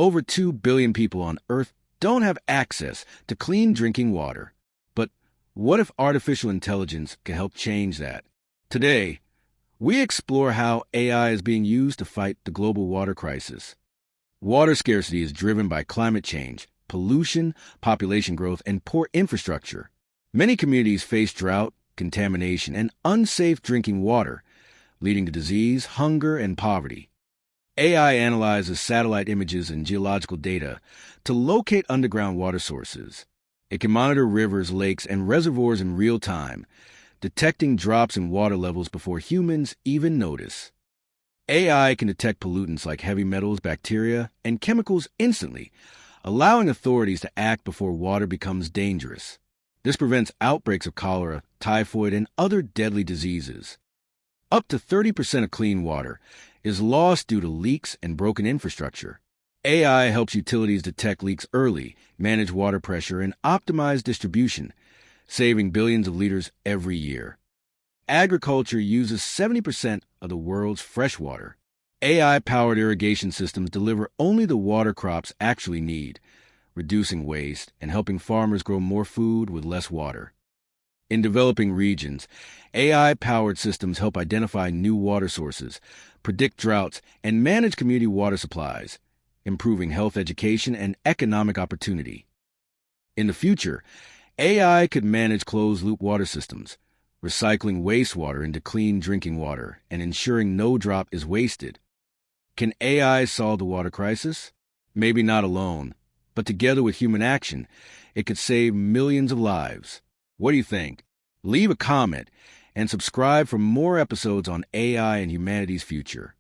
Over 2 billion people on Earth don't have access to clean drinking water. But what if artificial intelligence can help change that? Today, we explore how AI is being used to fight the global water crisis. Water scarcity is driven by climate change, pollution, population growth, and poor infrastructure. Many communities face drought, contamination, and unsafe drinking water, leading to disease, hunger, and poverty. AI analyzes satellite images and geological data to locate underground water sources. It can monitor rivers, lakes, and reservoirs in real time, detecting drops in water levels before humans even notice. AI can detect pollutants like heavy metals, bacteria, and chemicals instantly, allowing authorities to act before water becomes dangerous. This prevents outbreaks of cholera, typhoid, and other deadly diseases. Up to 30% of clean water is lost due to leaks and broken infrastructure. AI helps utilities detect leaks early, manage water pressure, and optimize distribution, saving billions of liters every year. Agriculture uses 70% of the world's fresh water. AI-powered irrigation systems deliver only the water crops actually need, reducing waste and helping farmers grow more food with less water. In developing regions, AI-powered systems help identify new water sources, predict droughts, and manage community water supplies, improving health education and economic opportunity. In the future, AI could manage closed-loop water systems, recycling wastewater into clean drinking water and ensuring no drop is wasted. Can AI solve the water crisis? Maybe not alone, but together with human action, it could save millions of lives. What do you think? Leave a comment and subscribe for more episodes on AI and humanity's future.